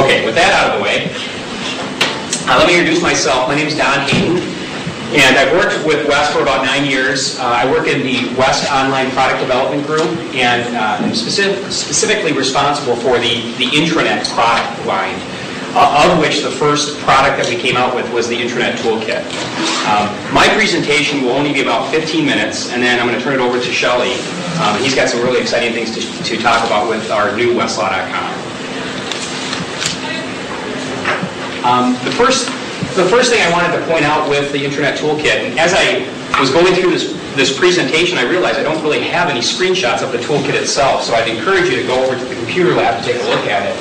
Okay, with that out of the way, let me introduce myself. My name is Don Hayden, and I've worked with West for about 9 years. I work in the West Online Product Development Group, and I'm specifically responsible for the intranet product line, of which the first product that we came out with was the Internet Toolkit. My presentation will only be about 15 minutes, and then I'm going to turn it over to Shelley. He's got some really exciting things to talk about with our new Westlaw.com. The first thing I wanted to point out with the Internet Toolkit, and as I was going through this presentation, I realized I don't really have any screenshots of the toolkit itself, so I'd encourage you to go over to the computer lab to take a look at it.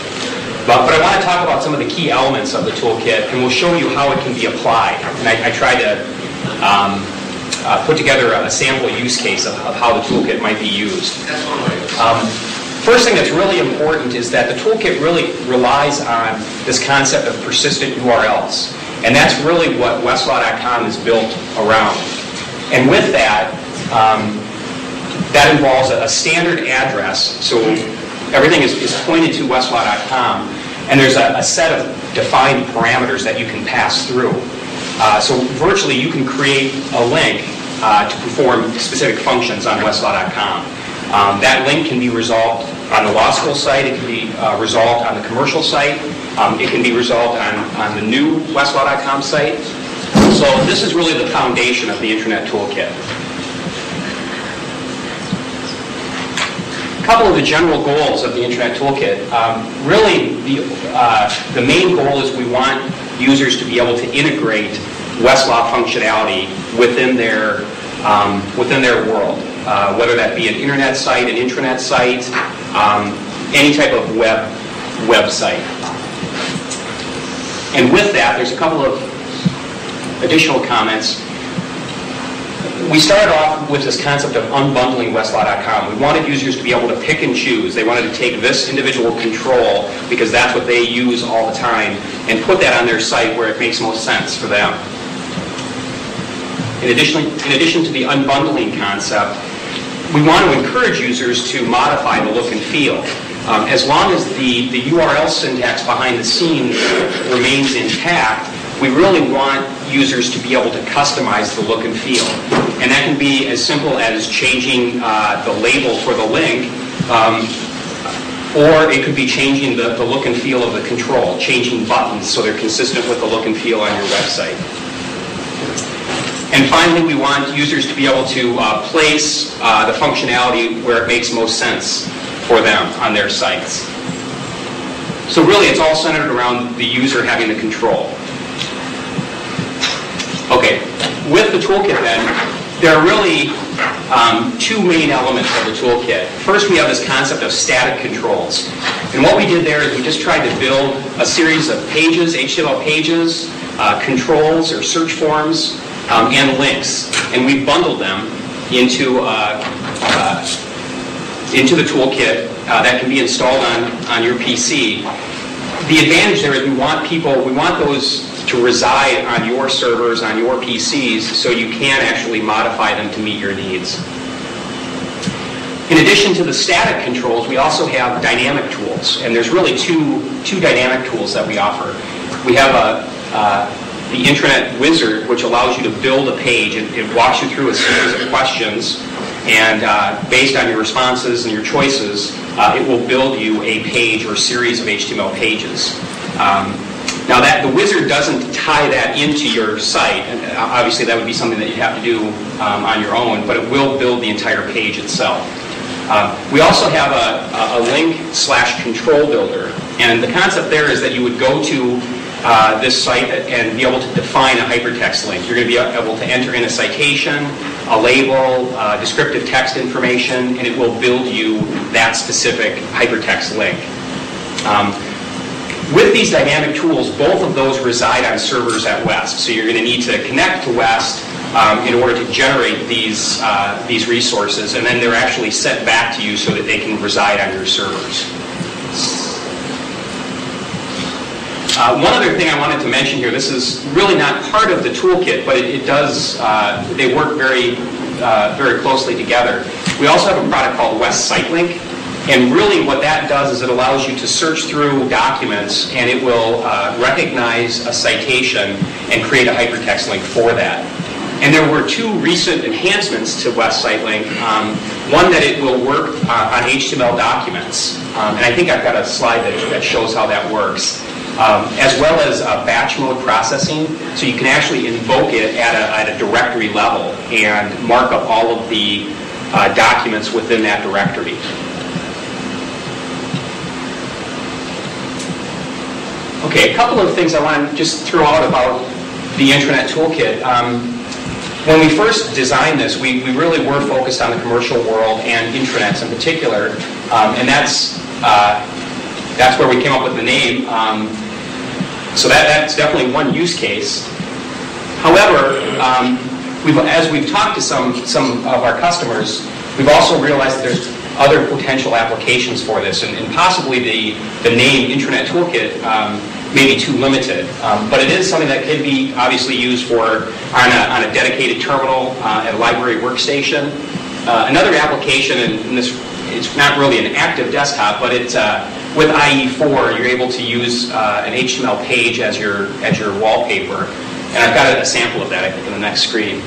But I want to talk about some of the key elements of the toolkit, and we'll show you how it can be applied. And I tried to put together a sample use case of how the toolkit might be used. First thing that's really important is that the toolkit really relies on this concept of persistent URLs. And that's really what Westlaw.com is built around. And with that, that involves a standard address. So everything is pointed to Westlaw.com. And there's a set of defined parameters that you can pass through. So virtually you can create a link to perform specific functions on Westlaw.com. That link can be resolved on the law school site. It can be resolved on the commercial site. It can be resolved on the new Westlaw.com site. So this is really the foundation of the Internet Toolkit. A couple of the general goals of the Internet Toolkit. Really, the main goal is we want users to be able to integrate Westlaw functionality within their world. Whether that be an internet site, an intranet site, any type of website. And with that, there's a couple of additional comments. We started off with this concept of unbundling Westlaw.com. We wanted users to be able to pick and choose. They wanted to take this individual control, because that's what they use all the time, and put that on their site where it makes most sense for them. In addition to the unbundling concept, we want to encourage users to modify the look and feel. As long as the URL syntax behind the scenes remains intact, we really want users to be able to customize the look and feel. And that can be as simple as changing the label for the link, or it could be changing the look and feel of the control, changing buttons so they're consistent with the look and feel on your website. And finally, we want users to be able to place the functionality where it makes most sense for them on their sites. So really, it's all centered around the user having the control. Okay, with the toolkit then, there are really two main elements of the toolkit. First, we have this concept of static controls. And what we did there is we just tried to build a series of pages, HTML pages, controls or search forms, and links, and we bundled them into the toolkit that can be installed on your PC. The advantage there is we want those to reside on your servers, on your PCs, so you can actually modify them to meet your needs. In addition to the static controls, we also have dynamic tools, and there's really two dynamic tools that we offer. We have the Internet Wizard, which allows you to build a page. It walks you through a series of questions, and based on your responses and your choices, it will build you a page or series of HTML pages. Now, the wizard doesn't tie that into your site, and obviously that would be something that you have to do on your own, but it will build the entire page itself. We also have a link/control builder, and the concept there is that you would go to this site and be able to define a hypertext link. You're going to be able to enter in a citation, a label, descriptive text information, and it will build you that specific hypertext link. With these dynamic tools, both of those reside on servers at West. So you're going to need to connect to West in order to generate these resources, and then they're actually sent back to you so that they can reside on your servers. One other thing I wanted to mention here, this is really not part of the toolkit, but it does, they work very closely together. We also have a product called West Site Link, And really what that does is it allows you to search through documents, and it will recognize a citation and create a hypertext link for that. And there were two recent enhancements to West Site Link. One, that it will work on HTML documents. And I think I've got a slide that shows how that works. As well as batch mode processing. So you can actually invoke it at a directory level and mark up all of the documents within that directory. Okay, a couple of things I want to just throw out about the Internet Toolkit. When we first designed this, we really were focused on the commercial world and intranets in particular, and that's where we came up with the name. So that's definitely one use case. However, as we've talked to some of our customers, we've also realized that there's other potential applications for this, and possibly the name Internet Toolkit may be too limited. But it is something that can be obviously used on a dedicated terminal at a library workstation. Another application, and this it's not really an active desktop, but it's with IE4 you're able to use an HTML page as your wallpaper. And I've got a sample of that, I think, in the next screen.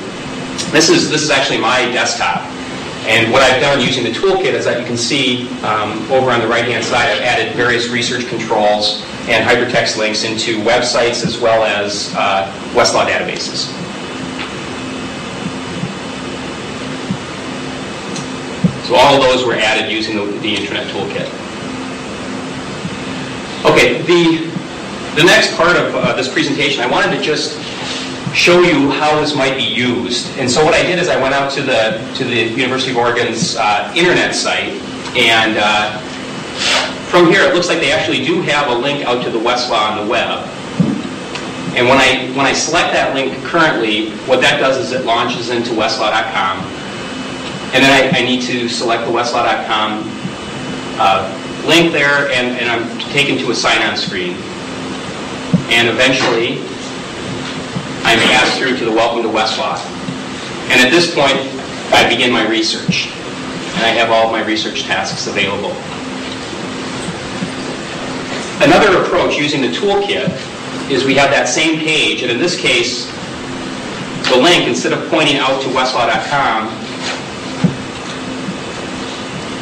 This is actually my desktop. And what I've done using the toolkit is that you can see over on the right-hand side, I've added various research controls and hypertext links into websites as well as Westlaw databases. So all of those were added using the Internet Toolkit. Okay, the next part of this presentation, I wanted to just show you how this might be used. And so what I did is I went out to the University of Oregon's internet site, and from here it looks like they actually do have a link out to the Westlaw on the web. And when I select that link currently, what that does is it launches into Westlaw.com. And then I need to select the Westlaw.com link there, and I'm taken to a sign-on screen. And eventually, I'm passed through to the Welcome to Westlaw. And at this point, I begin my research. And I have all of my research tasks available. Another approach using the toolkit is we have that same page, and in this case, the link, instead of pointing out to Westlaw.com,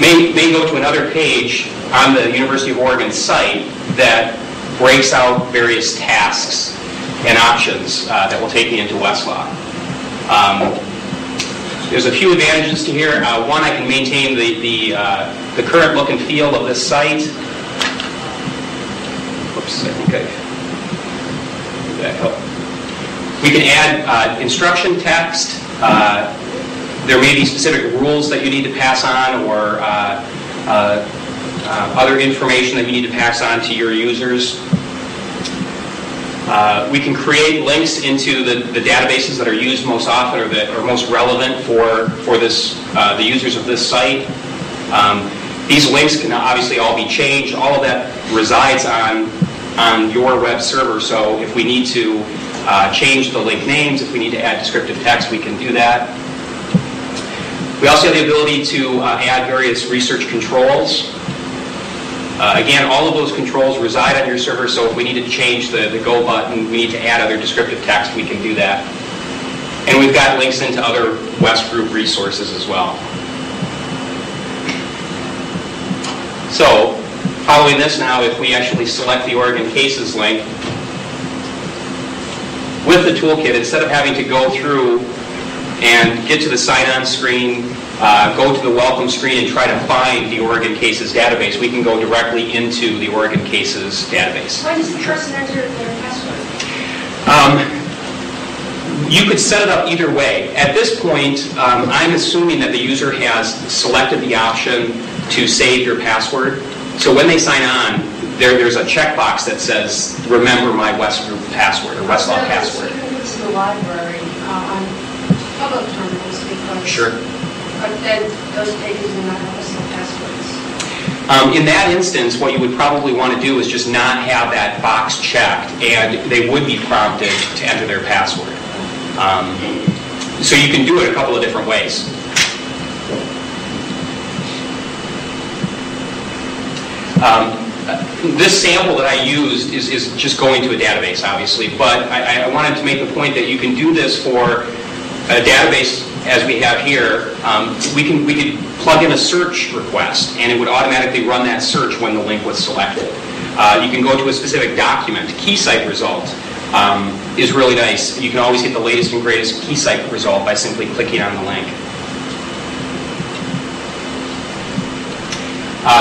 may go to another page on the University of Oregon site that breaks out various tasks and options that will take me into Westlaw. There's a few advantages to here. One, I can maintain the current look and feel of this site. Oops, I think did that help? We can add instruction text. There may be specific rules that you need to pass on, or other information that you need to pass on to your users. We can create links into the databases that are used most often, or that are most relevant for this the users of this site. These links can obviously all be changed. All of that resides on your web server. So if we need to change the link names, if we need to add descriptive text, we can do that. We also have the ability to add various research controls. Again, all of those controls reside on your server, so if we need to change the Go button, we need to add other descriptive text, we can do that. And we've got links into other West Group resources as well. So, following this now, if we actually select the Oregon Cases link, with the toolkit, instead of having to go through and get to the sign-on screen, go to the welcome screen and try to find the Oregon Cases database, we can go directly into the Oregon Cases database. Why does the person enter their password? You could set it up either way. At this point, I'm assuming that the user has selected the option to save your password. So when they sign on, there's a checkbox that says, remember my West Group password, or Westlaw password. You can go to the library on public terminals, because Sure. But then those pages do not have Westlaw passwords. In that instance, what you would probably want to do is just not have that box checked, and they would be prompted to enter their password. So you can do it a couple of different ways. This sample that I used is just going to a database, obviously, but I wanted to make the point that you can do this for a database as we have here. We could plug in a search request, and it would automatically run that search when the link was selected. You can go to a specific document. Key site result is really nice. You can always get the latest and greatest key site result by simply clicking on the link.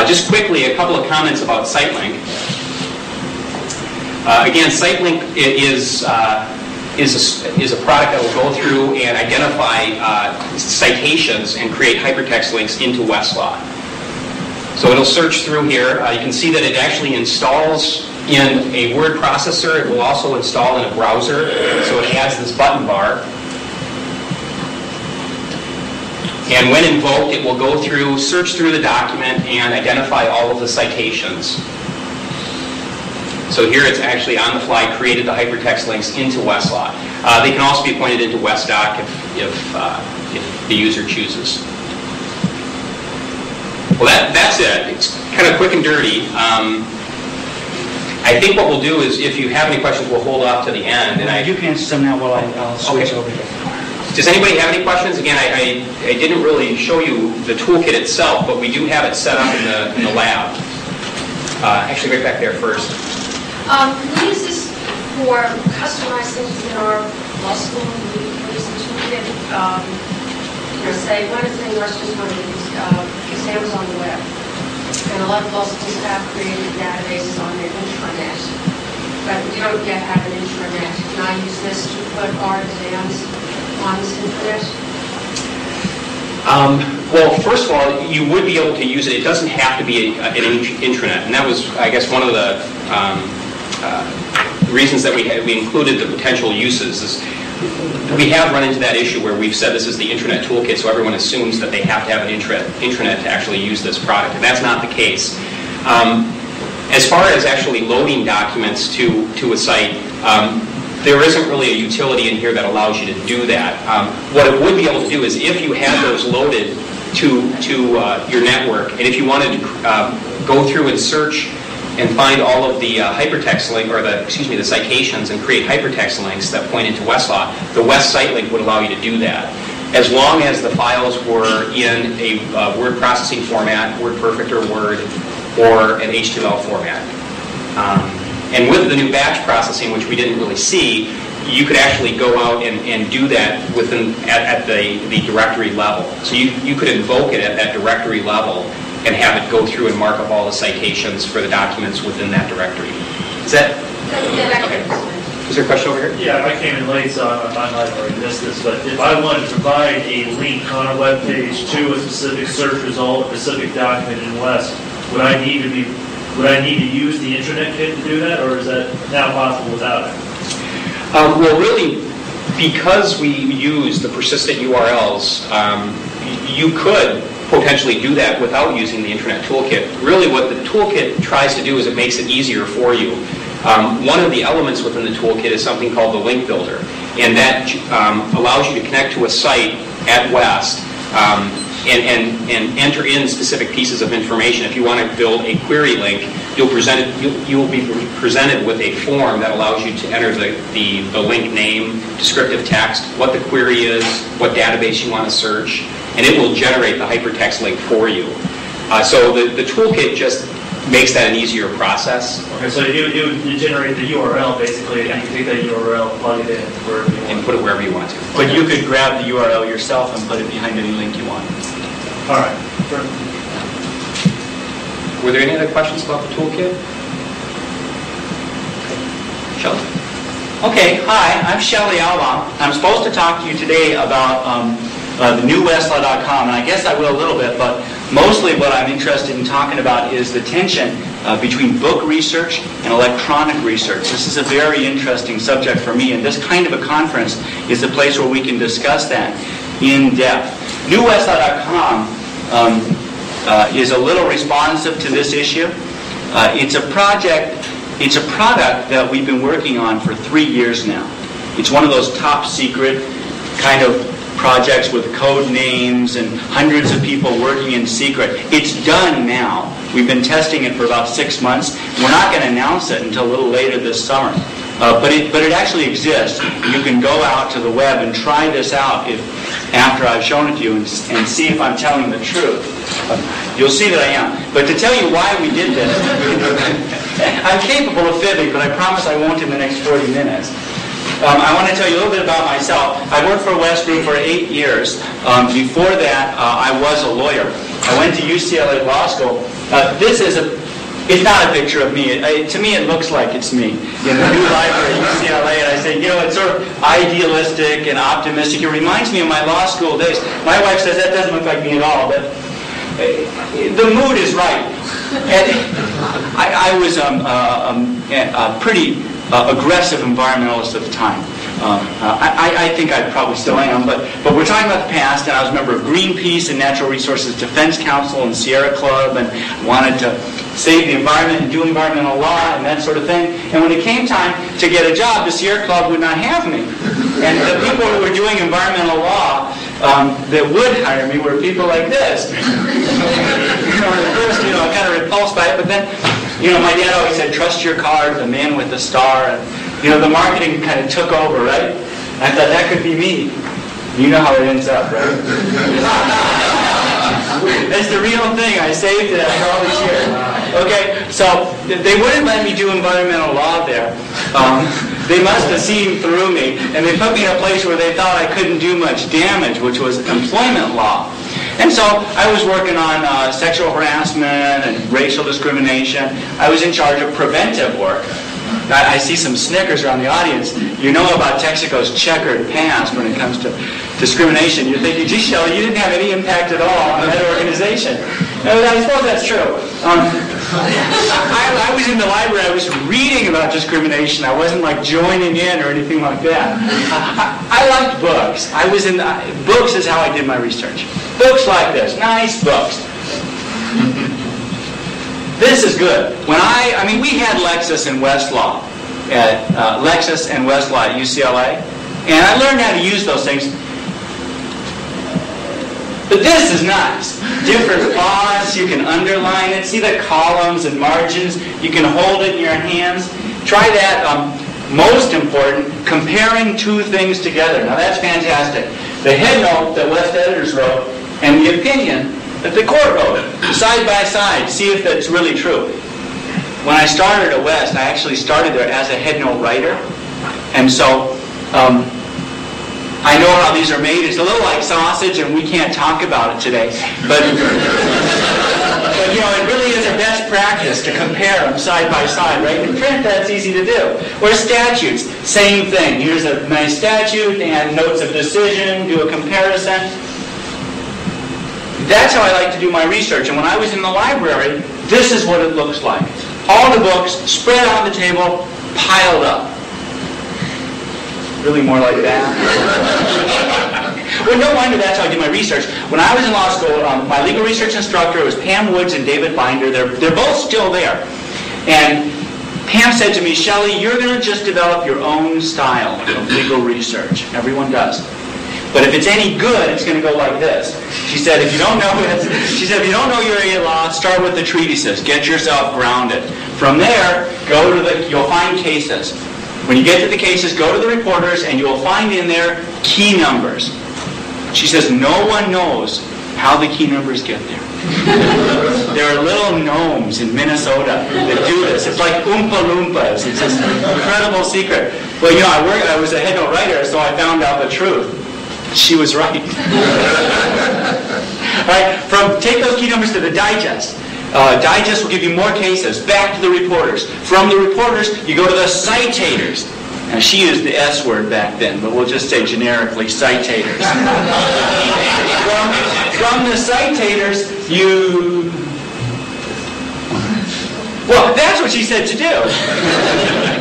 Just quickly, a couple of comments about SiteLink. Again, SiteLink is a product that will go through and identify citations and create hypertext links into Westlaw. So it'll search through here. You can see that it actually installs in a word processor. It will also install in a browser. So it adds this button bar. And when invoked, it will go through, search through the document, and identify all of the citations. So here it's actually on the fly created the hypertext links into Westlaw. They can also be pointed into WestDoc if the user chooses. Well, that's it. It's kind of quick and dirty. I think what we'll do is, if you have any questions, we'll hold off to the end. And you can answer some now while I'll switch over here. Does anybody have any questions? Again, I didn't really show you the toolkit itself, but we do have it set up in the lab. Actually, right back there first. We use this for customized things in our law school. We use the toolkit. Say one of the things our students want to use exams on the web, and a lot of law school staff created databases on their intranet, but we don't yet have an intranet. Can I use this to put our exams on this intranet? Well, first of all, you would be able to use it. It doesn't have to be an intranet, and that was, I guess, one of the reasons that we included the potential uses. Is we have run into that issue where we've said this is the Internet Toolkit, so everyone assumes that they have to have an intranet to actually use this product, and that's not the case. As far as actually loading documents to a site, there isn't really a utility in here that allows you to do that. What it would be able to do is, if you had those loaded to your network, and if you wanted to go through and search and find all of the hypertext link, or the citations, and create hypertext links that point into Westlaw, the West site link would allow you to do that, as long as the files were in a word processing format, WordPerfect or Word, or an HTML format. And with the new batch processing, which we didn't really see, you could actually go out and do that at the directory level. So you could invoke it at that directory level and have it go through and mark up all the citations for the documents within that directory. Is that? Okay. Is there a question over here? Yeah, I came in late, so I might have already missed this, but if I wanted to provide a link on a web page to a specific search result, a specific document in West, would I need to use the Internet kit to do that, or is that now possible without it? Well, really, because we use the persistent URLs, you could potentially do that without using the Internet Toolkit. Really, what the toolkit tries to do is it makes it easier for you. One of the elements within the toolkit is something called the link builder, and that allows you to connect to a site at West and enter in specific pieces of information. If you want to build a query link, you will be presented with a form that allows you to enter the link name, descriptive text, what the query is, what database you want to search, and it will generate the hypertext link for you. So the toolkit just makes that an easier process. Okay, so you generate the URL basically, and you take that URL, plug it in wherever you want. And put it wherever you want to. But you could grab the URL yourself and put it behind any link you want. All right. Sure. Were there any other questions about the toolkit? Shelley? Okay, hi, I'm Shelley Albaum. I'm supposed to talk to you today about the new Westlaw.com, and I guess I will a little bit, but mostly what I'm interested in talking about is the tension between book research and electronic research. This is a very interesting subject for me, and this kind of a conference is a place where we can discuss that in depth. New Westlaw.com is a little responsive to this issue. It's a product that we've been working on for 3 years now. It's one of those top secret kind of projects with code names and hundreds of people working in secret. It's done now. We've been testing it for about 6 months. We're not going to announce it until a little later this summer. But it actually exists. You can go out to the web and try this out after I've shown it to you and see if I'm telling the truth. You'll see that I am. But to tell you why we did this, I'm capable of fibbing, but I promise I won't in the next 40 minutes. I want to tell you a little bit about myself. I worked for West Group for 8 years. Before that, I was a lawyer. I went to UCLA Law School. It's not a picture of me. To me, it looks like it's me in the new library at UCLA. And I say, it's sort of idealistic and optimistic. It reminds me of my law school days. My wife says that doesn't look like me at all, but the mood is right. And I was a pretty aggressive environmentalist at the time. I think I probably still am, but we're talking about the past, and I was a member of Greenpeace and Natural Resources Defense Council and Sierra Club, and wanted to save the environment and do environmental law and that sort of thing. And when it came time to get a job, the Sierra Club would not have me. And the people who were doing environmental law that would hire me were people like this. At first, kind of repulsed by it, but then, my dad always said, trust your card, the man with the star, and the marketing kind of took over, right? I thought that could be me. You know how it ends up, right? It's the real thing. I saved it after all these years. Okay, so they wouldn't let me do environmental law there. They must have seen through me, and they put me in a place where they thought I couldn't do much damage, which was employment law. And so I was working on sexual harassment and racial discrimination. I was in charge of preventive work. I see some snickers around the audience. You know about Texaco's checkered past when it comes to discrimination. You're thinking, gee, Shelley, you didn't have any impact at all on that organization. And I suppose that's true. I was in the library. I was reading about discrimination. I wasn't like joining in or anything like that. I liked books. Books is how I did my research. Books like this, nice books. This is good. When we had Lexis and Westlaw at UCLA, and I learned how to use those things. But this is nice. Different fonts, you can underline it, see the columns and margins, you can hold it in your hands. Try that. Most important, comparing two things together. Now that's fantastic. The headnote that West editors wrote and the opinion that the court wrote, side by side, see if that's really true. When I started at West, I actually started there as a headnote writer, and so I know how these are made. It's a little like sausage, and we can't talk about it today, but it really is a best practice to compare them side by side, right? In print, that's easy to do. Or statutes, same thing. Here's a nice statute and notes of decision, do a comparison. That's how I like to do my research. And when I was in the library, this is what it looks like. All the books spread on the table, piled up. Really more like that. Well, no wonder that's how I do my research. When I was in law school, my legal research instructor was Pam Woods and David Binder. They're both still there. And Pam said to me, Shelley, you're going to just develop your own style of legal research. Everyone does. But if it's any good, it's going to go like this. She said, if you don't know your area law, start with the treatises. Get yourself grounded. From there, you'll find cases. When you get to the cases, go to the reporters, and you'll find in there key numbers. She says, no one knows how the key numbers get there. There are little gnomes in Minnesota that do this. It's like Oompa Loompas. It's this incredible secret. Well, I was a headnote writer, so I found out the truth. She was right. All right, take those key numbers to the digest. Digest will give you more cases. Back to the reporters. From the reporters, you go to the citators. Now, she used the S word back then, but we'll just say generically citators. From the citators, well, that's what she said to do.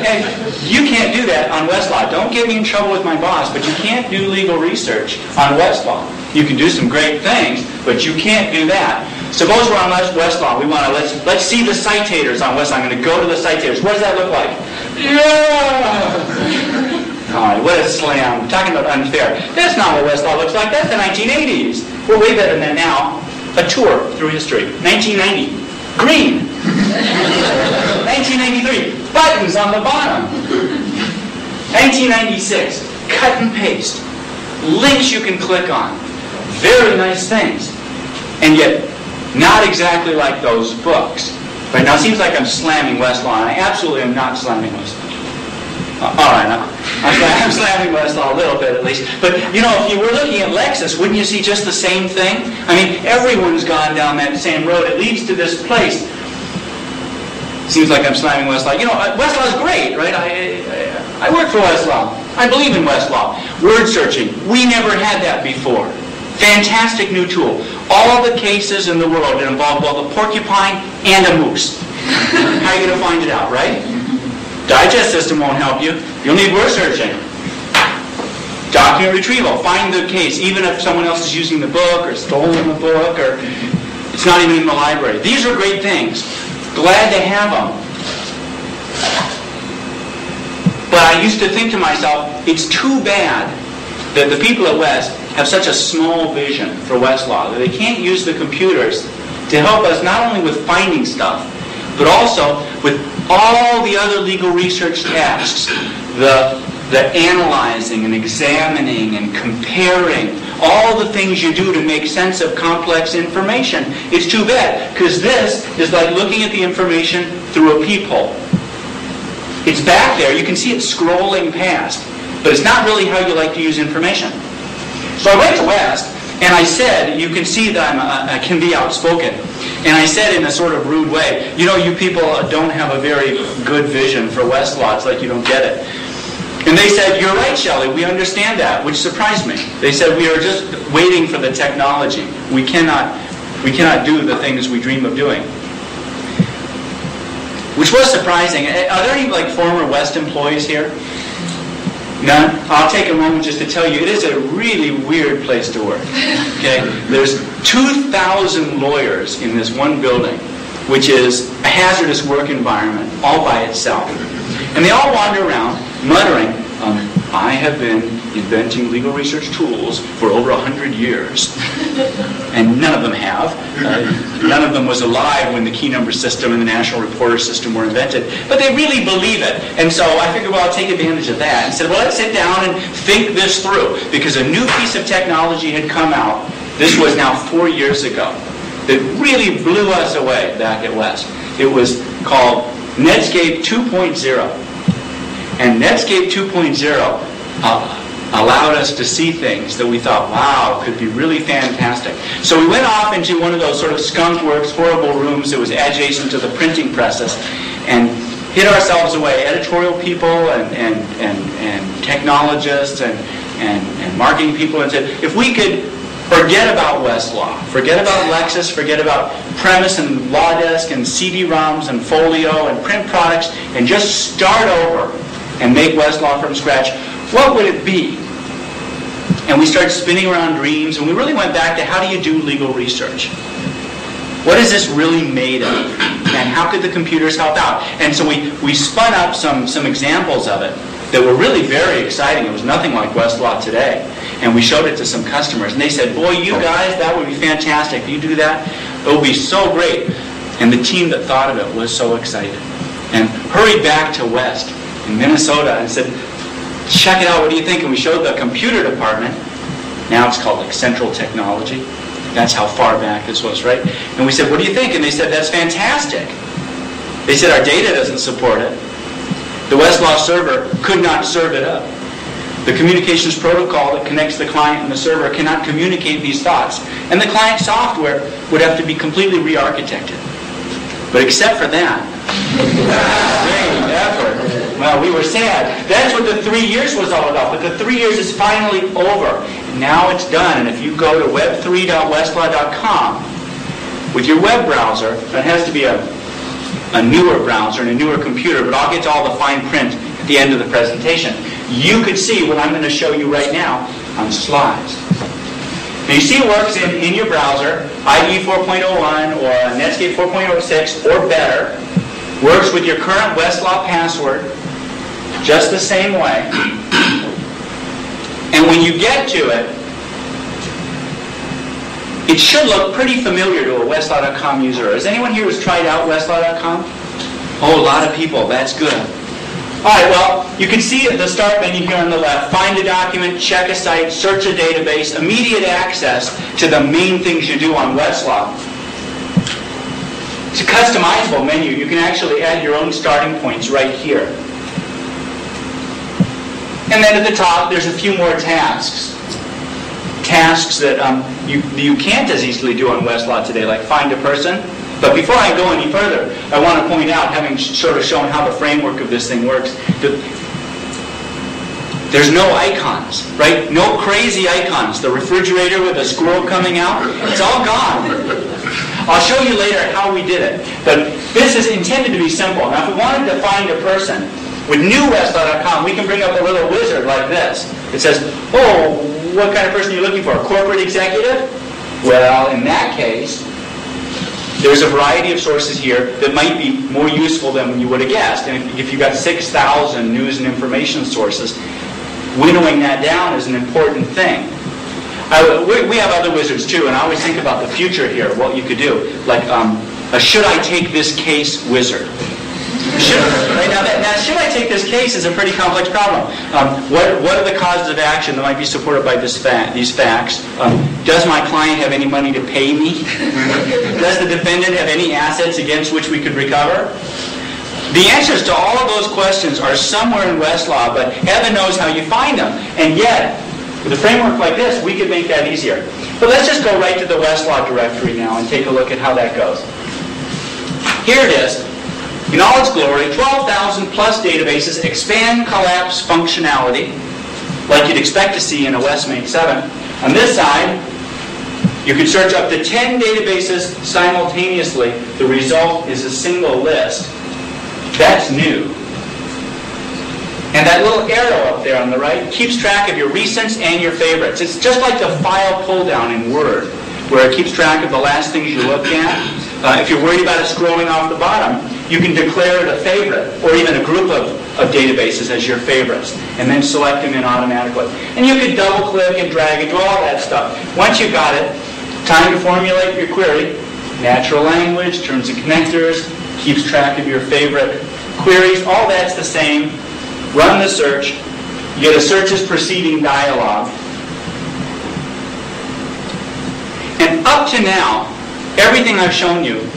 And you can't do that on Westlaw. Don't get me in trouble with my boss, but you can't do legal research on Westlaw. You can do some great things, but you can't do that. Suppose we're on Westlaw. We want to let's see the citators on Westlaw. I'm going to go to the citators. What does that look like? Yeah. All right, what a slam. Talking about unfair. That's not what Westlaw looks like. That's the 1980s. We're way better than that now. A tour through history. 1990. Green. 1993. Buttons on the bottom. 1996. Cut and paste. Links you can click on. Very nice things. And yet, not exactly like those books. Right now, it seems like I'm slamming Westlaw, and I absolutely am not slamming Westlaw. All right, I'm slamming Westlaw a little bit at least. But, you know, if you were looking at Lexis, wouldn't you see just the same thing? I mean, everyone's gone down that same road. It leads to this place. Seems like I'm slamming Westlaw. You know, Westlaw is great, right? I work for Westlaw. I believe in Westlaw. Word searching. We never had that before. Fantastic new tool. All the cases in the world that involve both a porcupine and a moose. How are you going to find it out, right? Digest system won't help you. You'll need word searching. Document retrieval. Find the case, even if someone else is using the book or stolen the book or it's not even in the library. These are great things. Glad to have them. But I used to think to myself, it's too bad that the people at West have such a small vision for Westlaw, that they can't use the computers to help us not only with finding stuff, but also with all the other legal research tasks, the analyzing and examining and comparing, all the things you do to make sense of complex information. It's too bad, because this is like looking at the information through a peephole. It's back there, you can see it scrolling past, but it's not really how you like to use information. So I went to West, and I said, you can see that I can be outspoken. And I said in a sort of rude way, you know, you people don't have a very good vision for Westlaw. It's like you don't get it. And they said, you're right, Shelley, we understand that, which surprised me. They said, we are just waiting for the technology. We cannot do the things we dream of doing. Which was surprising. Are there any like former West employees here? None? I'll take a moment just to tell you, it is a really weird place to work. Okay? There's 2,000 lawyers in this one building, which is a hazardous work environment all by itself. And they all wander around muttering, I have been inventing legal research tools for over 100 years. And none of them have. None of them was alive when the key number system and the national reporter system were invented. But they really believe it. And so I figured, well, I'll take advantage of that. And said, well, let's sit down and think this through. Because a new piece of technology had come out, this was now 4 years ago, that really blew us away back at West. It was called Netscape 2.0. And Netscape 2.0 allowed us to see things that we thought, wow, could be really fantastic. So we went off into one of those sort of skunk works, horrible rooms that was adjacent to the printing presses and hid ourselves away, editorial people and technologists and marketing people, and said, if we could forget about Westlaw, forget about Lexis, forget about Premise and LawDesk and CD-ROMs and Folio and print products, and just start over and make Westlaw from scratch, what would it be? And we started spinning around dreams, and we really went back to how do you do legal research? What is this really made of? And how could the computers help out? And so we spun up some examples of it that were really very exciting. It was nothing like Westlaw today. And we showed it to some customers, and they said, boy, you guys, that would be fantastic. If you do that, it would be so great. And the team that thought of it was so excited. And hurried back to West in Minnesota and said, check it out, what do you think? And we showed the computer department. Now it's called like Central Technology. That's how far back this was, right? And we said, what do you think? And they said, that's fantastic. They said, our data doesn't support it. The Westlaw server could not serve it up. The communications protocol that connects the client and the server cannot communicate these thoughts. And the client software would have to be completely re-architected. But except for that, great effort. Well, we were sad. That's what the 3 years was all about. But the 3 years is finally over. And now it's done. And if you go to web3.westlaw.com with your web browser, it has to be a newer browser and a newer computer, but I'll get to all the fine print at the end of the presentation. You could see what I'm going to show you right now on slides. Now you see it works in your browser, IE 4.01 or Netscape 4.06 or better. Works with your current Westlaw password. just the same way. And when you get to it, it should look pretty familiar to a Westlaw.com user. Is anyone here who's tried out Westlaw.com? Oh, a lot of people. That's good. All right, well, you can see at the start menu here on the left, find a document, check a site, search a database, immediate access to the main things you do on Westlaw. It's a customizable menu. You can actually add your own starting points right here. And then at the top, there's a few more tasks. Tasks that you can't as easily do on Westlaw today, like find a person. But before I go any further, I want to point out, having sort of shown how the framework of this thing works, that there's no icons, right? No crazy icons. The refrigerator with a squirrel coming out, it's all gone. I'll show you later how we did it. But this is intended to be simple. Now, if we wanted to find a person, with new Westlaw.com, we can bring up a little wizard like this. It says, oh, what kind of person are you looking for? A corporate executive? Well, in that case, there's a variety of sources here that might be more useful than you would have guessed. And if you've got 6,000 news and information sources, winnowing that down is an important thing. We have other wizards too, and I always think about the future here, what you could do. Like a should I take this case wizard. Right now, should I take this case is a pretty complex problem. What are the causes of action that might be supported by these facts? Does my client have any money to pay me? Does the defendant have any assets against which we could recover? The answers to all of those questions are somewhere in Westlaw, but heaven knows how you find them. And yet, with a framework like this, we could make that easier. But let's just go right to the Westlaw directory now and take a look at how that goes. Here it is. In all its glory, 12,000 plus databases, expand collapse functionality, like you'd expect to see in a Westmate 7. On this side, you could search up to 10 databases simultaneously. The result is a single list. That's new. And that little arrow up there on the right keeps track of your recents and your favorites. It's just like the file pull-down in Word, where it keeps track of the last things you looked at. If you're worried about it scrolling off the bottom, you can declare it a favorite, or even a group of databases as your favorites, and then select them in automatically. And you can double-click and drag and do all that stuff. Once you've got it, time to formulate your query. Natural language, terms and connectors, keeps track of your favorite queries. All that's the same. Run the search. You get a search as proceeding dialog. And up to now, everything I've shown you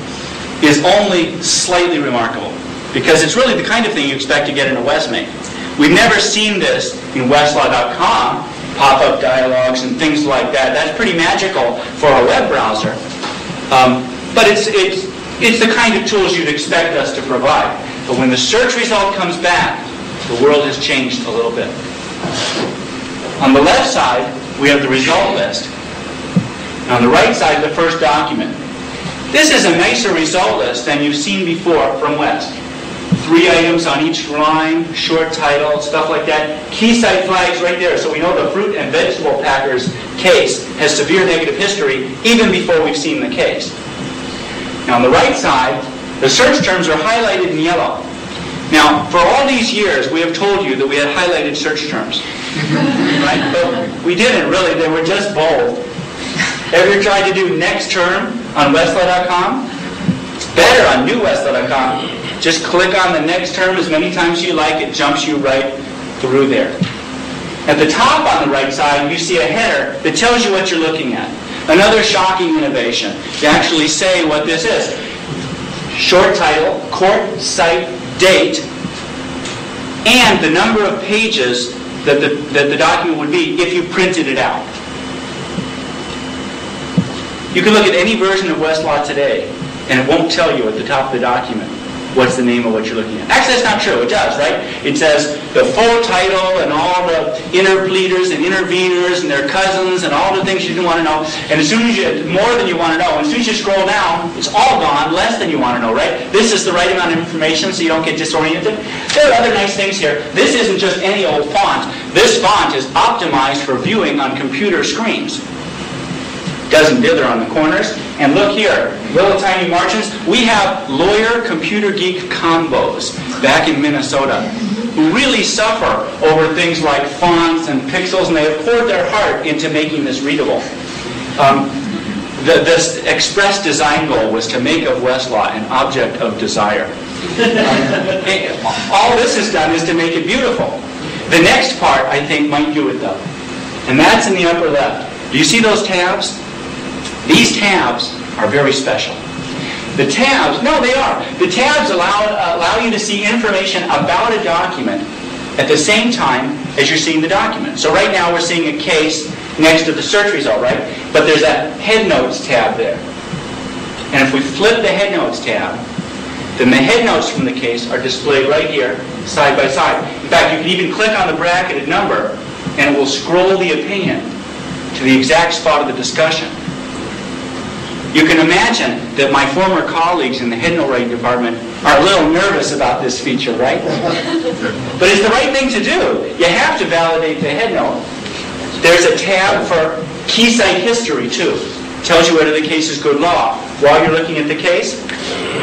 is only slightly remarkable, because it's really the kind of thing you expect to get in a Westmate. We've never seen this in Westlaw.com, pop-up dialogues and things like that. That's pretty magical for a web browser. But it's the kind of tools you'd expect us to provide. But when the search result comes back, the world has changed a little bit. On the left side, we have the result list. And on the right side, the first document. This is a nicer result list than you've seen before from West. 3 items on each line, short title, stuff like that. Key site flags right there, so we know the fruit and vegetable packer's case has severe negative history even before we've seen the case. Now on the right side, the search terms are highlighted in yellow. Now, for all these years, we have told you that we had highlighted search terms. Right? But we didn't really, they were just bold. Ever tried to do next term on Westlaw.com? It's better on new Westlaw.com. Just click on the next term as many times as you like. It jumps you right through there. At the top on the right side, you see a header that tells you what you're looking at. Another shocking innovation. You actually say what this is. Short title, court, site, date, and the number of pages that the document would be if you printed it out. You can look at any version of Westlaw today, and it won't tell you at the top of the document what's the name of what you're looking at. Actually, that's not true. It does, right? It says the full title and all the interpleaders and interveners and their cousins and all the things you didn't want to know. And as soon as you, more than you want to know, and as soon as you scroll down, it's all gone, less than you want to know, right? This is the right amount of information so you don't get disoriented. There are other nice things here. This isn't just any old font. This font is optimized for viewing on computer screens. Doesn't dither on the corners. And look here, little tiny margins. We have lawyer computer geek combos back in Minnesota. who really suffer over things like fonts and pixels, and they have poured their heart into making this readable. The express design goal was to make of Westlaw an object of desire. All this has done is to make it beautiful. The next part, I think, might do it though. And that's in the upper left. Do you see those tabs? These tabs are very special. The tabs, no, they are. The tabs allow you to see information about a document at the same time as you're seeing the document. So right now we're seeing a case next to the search result, right? But there's that headnotes tab there. And if we flip the headnotes tab, then the headnotes from the case are displayed right here, side by side. In fact, you can even click on the bracketed number, and it will scroll the opinion to the exact spot of the discussion. You can imagine that my former colleagues in the headnote writing department are a little nervous about this feature, right? But it's the right thing to do. You have to validate the headnote. There's a tab for key site history, too. Tells you whether the case is good law. While you're looking at the case,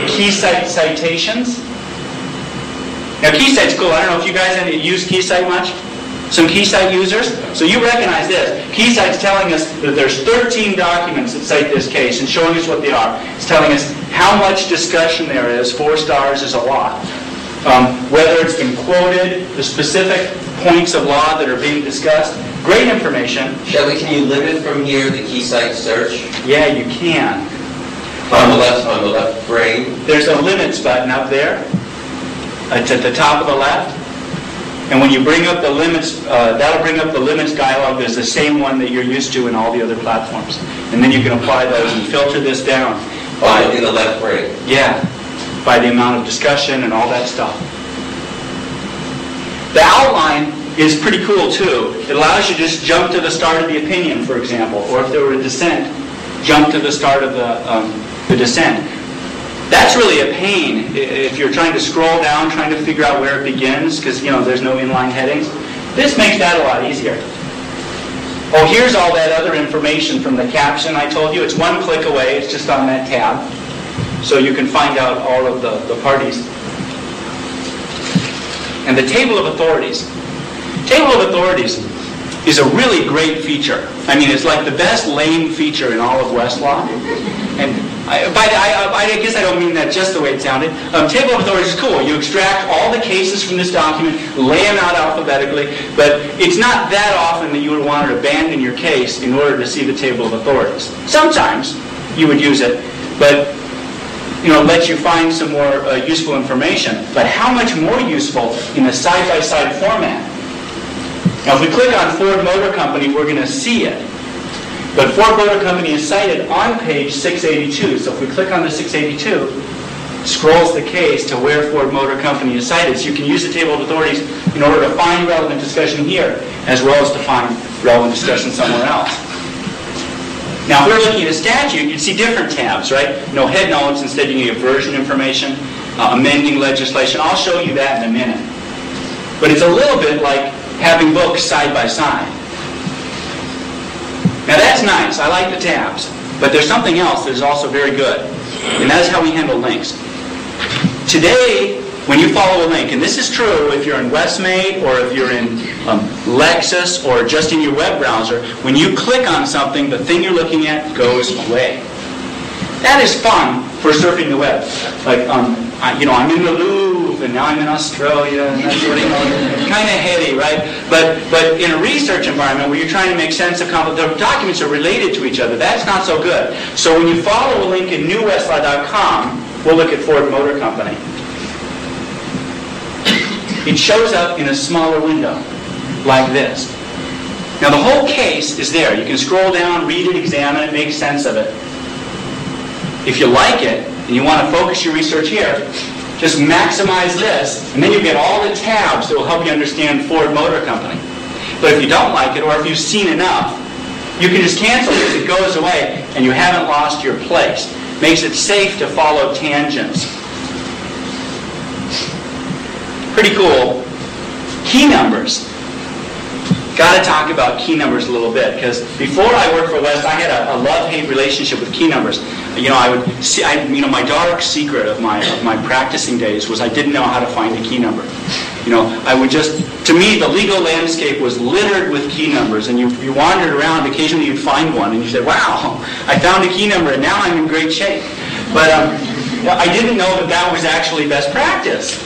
key site citations. Now, key site's cool. I don't know if you guys use key site much. Some key site users? So you recognize this. Key site's telling us that there's 13 documents that cite this case and showing us what they are. It's telling us how much discussion there is. 4 stars is a lot. Whether it's been quoted, the specific points of law that are being discussed. Great information. Shelley, can you limit from here the key site search? Yeah, you can. On the left frame. There's a limits button up there. It's at the top of the left. And when you bring up the limits, that'll bring up the limits dialog. There's the same one that you're used to in all the other platforms. And then you can apply those and filter this down. In the left frame. Yeah, by the amount of discussion and all that stuff. The outline is pretty cool too. It allows you to just jump to the start of the opinion, for example. Or if there were a dissent, jump to the start of the dissent. That's really a pain if you're trying to scroll down, trying to figure out where it begins, because there's no inline headings. This makes that a lot easier. Oh, here's all that other information from the caption I told you. It's one click away. It's just on that tab. So you can find out all of the parties. And the table of authorities. Table of authorities is a really great feature. I mean, it's like the best lame feature in all of Westlaw. And I guess I don't mean that just the way it sounded. Table of authorities is cool. You extract all the cases from this document, lay them out alphabetically, but it's not that often that you would want to abandon your case in order to see the table of authorities. Sometimes you would use it, but lets you find some more useful information. But how much more useful in a side-by-side format? Now, if we click on Ford Motor Company, we're going to see it. But Ford Motor Company is cited on page 682. So if we click on the 682, it scrolls the case to where Ford Motor Company is cited. So you can use the table of authorities in order to find relevant discussion here, as well as to find relevant discussion somewhere else. Now, if we're looking at a statute, you'd see different tabs, right? No head notes. Instead, you get version information, amending legislation. I'll show you that in a minute. But it's a little bit like having books side by side. Now that's nice. I like the tabs. But there's something else that is also very good. And that is how we handle links. Today, when you follow a link, and this is true if you're in Westmate or if you're in Lexis or just in your web browser, when you click on something, the thing you're looking at goes away. That is fun for surfing the web. Like, I'm in the Louvre, and now I'm in Australia, and that sort of, kind of heady, right? But in a research environment where you're trying to make sense of the documents are related to each other, that's not so good. So when you follow a link in newwestlaw.com, we'll look at Ford Motor Company. It shows up in a smaller window, like this. Now the whole case is there. You can scroll down, read it, examine it, make sense of it. If you like it, and you want to focus your research here, just maximize this, and then you get all the tabs that will help you understand Ford Motor Company. But if you don't like it, or if you've seen enough, you can just cancel it because it goes away, and you haven't lost your place. Makes it safe to follow tangents. Pretty cool. Key numbers. Got to talk about key numbers a little bit, because before I worked for West, I had a love-hate relationship with key numbers. I would see, my dark secret of my practicing days was I didn't know how to find a key number. I would to me, the legal landscape was littered with key numbers, and you wandered around, occasionally you'd find one, and you said, wow, I found a key number, and now I'm in great shape. But I didn't know that was actually best practice,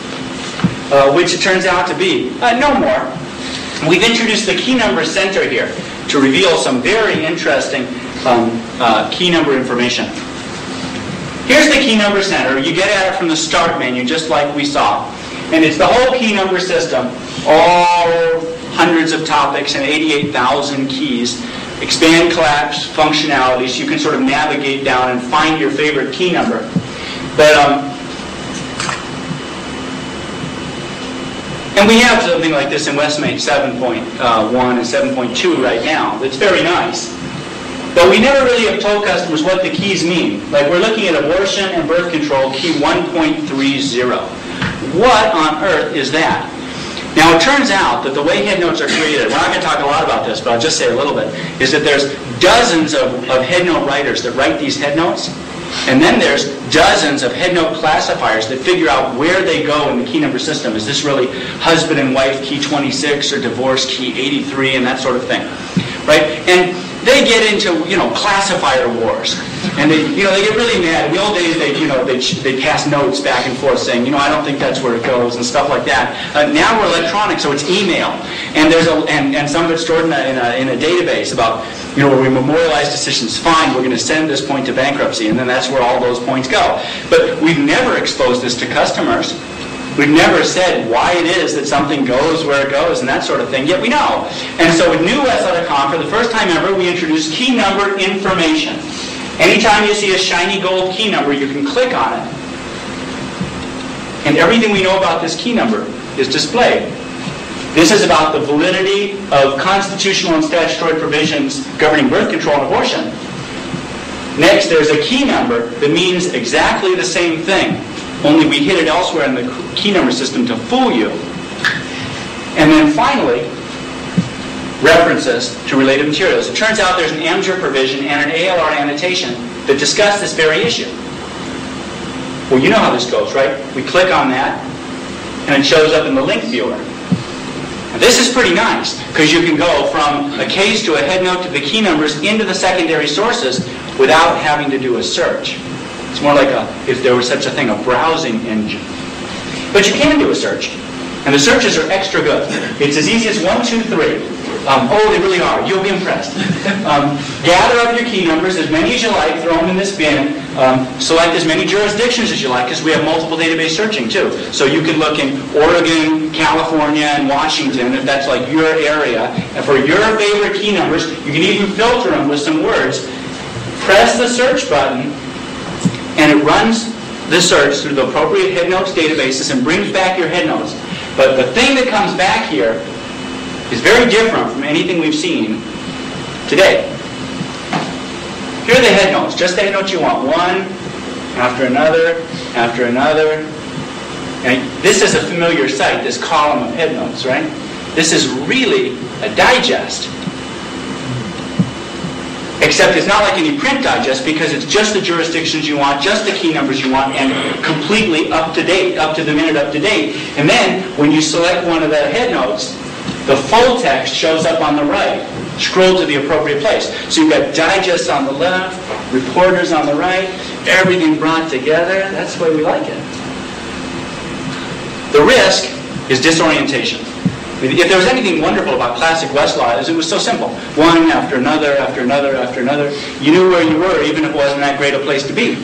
which it turns out to be. No more. We've introduced the key number center here to reveal some very interesting key number information. Here's the key number center. You get at it from the start menu, just like we saw. And it's the whole key number system, all hundreds of topics and 88,000 keys, expand, collapse functionalities. You can sort of navigate down and find your favorite key number. But and we have something like this in Westmate 7.1 and 7.2 right now. It's very nice. But we never really have told customers what the keys mean. Like we're looking at abortion and birth control, key 1.30. What on earth is that? Now it turns out that the way headnotes are created, we're not going to talk a lot about this, but I'll just say a little bit, is that there's dozens of headnote writers that write these headnotes, and then there's dozens of headnote classifiers that figure out where they go in the key number system. Is this really husband and wife key 26 or divorce key 83 and that sort of thing, right? And they get into classifier wars, and they get really mad. In the old days, they pass notes back and forth saying I don't think that's where it goes and stuff like that. Now we're electronic, so it's email, and there's and some of it's stored in a database about where we memorialize decisions. Fine, we're going to send this point to bankruptcy, and then that's where all those points go. But we've never exposed this to customers. We've never said why it is that something goes where it goes and that sort of thing, yet we know. And so with new Westlaw.com, for the first time ever, we introduced key number information. Anytime you see a shiny gold key number, you can click on it. And everything we know about this key number is displayed. This is about the validity of constitutional and statutory provisions governing birth control and abortion. Next, there's a key number that means exactly the same thing, only we hid it elsewhere in the key number system to fool you. And then finally, references to related materials. It turns out there's an AMJUR provision and an ALR annotation that discuss this very issue. Well, you know how this goes, right? We click on that, and it shows up in the link viewer. Now, this is pretty nice, because you can go from a case to a headnote to the key numbers into the secondary sources without having to do a search. It's more like if there was such a thing, a browsing engine. But you can do a search. And the searches are extra good. It's as easy as 1, 2, 3. They really are. You'll be impressed. Gather up your key numbers, as many as you like, throw them in this bin. Select as many jurisdictions as you like, because we have multiple database searching too. So you can look in Oregon, California, and Washington, if that's like your area. And for your favorite key numbers, you can even filter them with some words. Press the search button, and it runs the search through the appropriate headnotes databases and brings back your headnotes. But the thing that comes back here is very different from anything we've seen today. Here are the headnotes, just the headnotes you want. One after another, after another. And this is a familiar sight, this column of headnotes, right? This is really a digest. Except it's not like any print digest, because it's just the jurisdictions you want, just the key numbers you want, and completely up to date, up to the minute, up to date. And then when you select one of the headnotes, the full text shows up on the right. Scroll to the appropriate place. So you've got digests on the left, reporters on the right, everything brought together. That's the way we like it. The risk is disorientation. If there was anything wonderful about classic Westlaw, it was so simple. One after another, after another, after another. You knew where you were, even if it wasn't that great a place to be.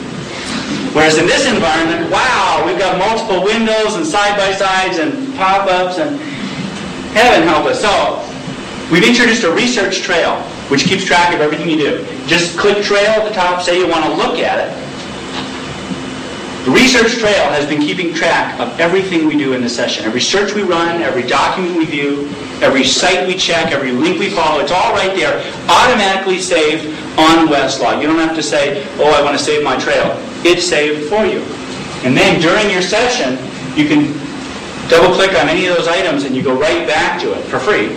Whereas in this environment, wow, we've got multiple windows and side-by-sides and pop-ups, and heaven help us. So, we've introduced a research trail, which keeps track of everything you do. Just click trail at the top, say you want to look at it. The research trail has been keeping track of everything we do in the session. Every search we run, every document we view, every site we check, every link we follow, it's all right there, automatically saved on Westlaw. You don't have to say, oh, I want to save my trail. It's saved for you. And then during your session, you can double-click on any of those items and you go right back to it for free.